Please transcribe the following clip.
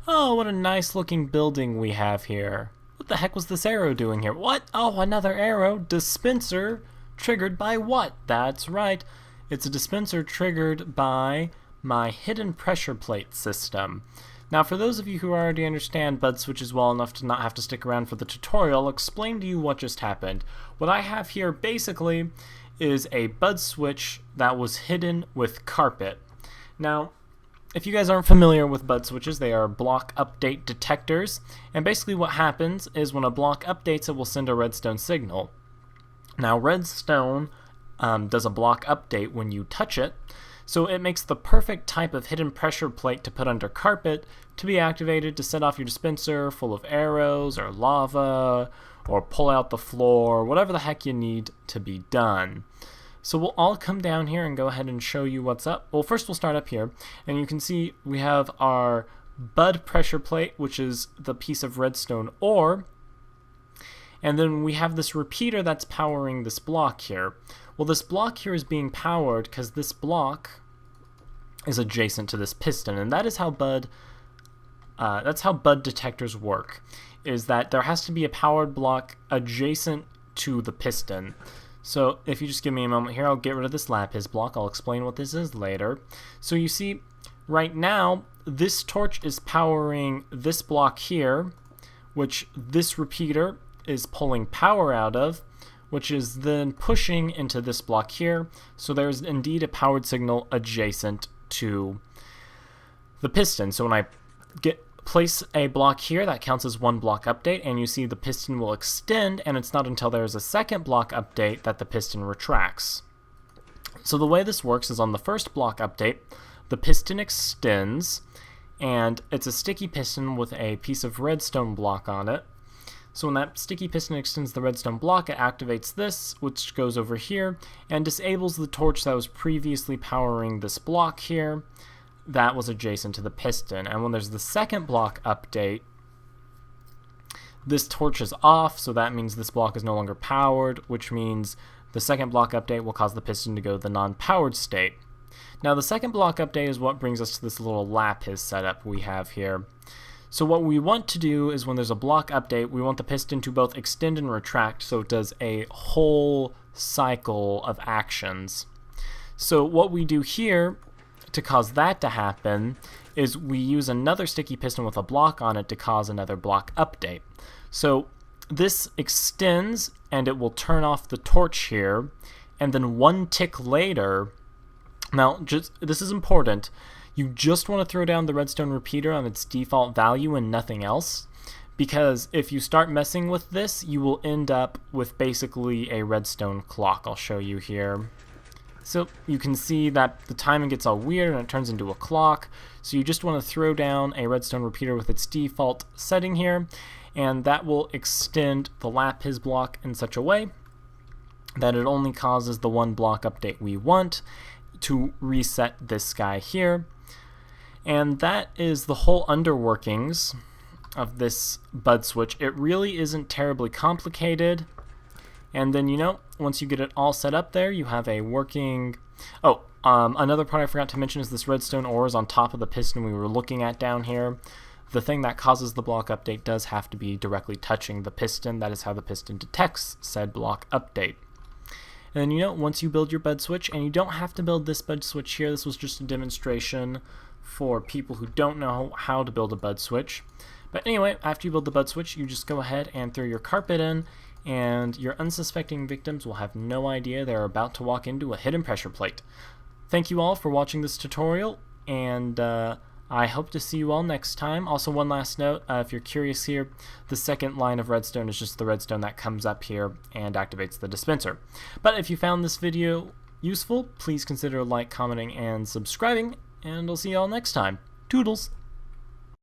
Oh, what a nice looking building we have here. What the heck was this arrow doing here? What? Oh, another arrow. Dispenser triggered by what? That's right. It's a dispenser triggered by my hidden pressure plate system. Now, for those of you who already understand bud switches well enough to not have to stick around for the tutorial, I'll explain to you what just happened. What I have here basically is a bud switch that was hidden with carpet. Now, if you guys aren't familiar with bud switches, they are block update detectors, and basically what happens is when a block updates, it will send a redstone signal. Now, redstone does a block update when you touch it, so it makes the perfect type of hidden pressure plate to put under carpet to be activated to set off your dispenser full of arrows or lava or pull out the floor, whatever the heck you need to be done. So we'll all come down here and go ahead and show you what's up. Well, first we'll start up here, and you can see we have our bud pressure plate, which is the piece of redstone ore, and then we have this repeater that's powering this block here. Well, this block here is being powered because this block is adjacent to this piston, and that is how bud detectors work, is that there has to be a powered block adjacent to the piston. So if you just give me a moment here, I'll get rid of this lapis block. I'll explain what this is later. So you see, right now, this torch is powering this block here, which this repeater is pulling power out of, which is then pushing into this block here. So there's indeed a powered signal adjacent to the piston. So when I place a block here, that counts as one block update, and you see the piston will extend, and it's not until there's a second block update that the piston retracts. So the way this works is on the first block update, the piston extends, and it's a sticky piston with a piece of redstone block on it. So when that sticky piston extends the redstone block, it activates this, which goes over here, and disables the torch that was previously powering this block here that was adjacent to the piston. And when there's the second block update, this torch is off, so that means this block is no longer powered, which means the second block update will cause the piston to go to the non-powered state. Now the second block update is what brings us to this little lapis setup we have here. So what we want to do is when there's a block update, we want the piston to both extend and retract, so it does a whole cycle of actions. So what we do here to cause that to happen is we use another sticky piston with a block on it to cause another block update. So this extends and it will turn off the torch here, and then one tick later, now this is important, you just want to throw down the redstone repeater on its default value and nothing else, because if you start messing with this, you will end up with basically a redstone clock. I'll show you here. So you can see that the timing gets all weird and it turns into a clock. So you just want to throw down a redstone repeater with its default setting here, and that will extend the lapis block in such a way that it only causes the one block update we want to reset this guy here. And that is the whole underworkings of this bud switch. It really isn't terribly complicated. And then, you know, once you get it all set up there, you have a working... another part I forgot to mention is this redstone ore is on top of the piston we were looking at down here. The thing that causes the block update does have to be directly touching the piston. That is how the piston detects said block update. And then, you know, once you build your bud switch, and you don't have to build this bud switch here, this was just a demonstration for people who don't know how to build a bud switch. But anyway, after you build the bud switch, you just go ahead and throw your carpet in, and your unsuspecting victims will have no idea they're about to walk into a hidden pressure plate. Thank you all for watching this tutorial, and I hope to see you all next time. Also, one last note, if you're curious here, the second line of redstone is just the redstone that comes up here and activates the dispenser. But if you found this video useful, please consider commenting, and subscribing, and I'll see you all next time. Toodles!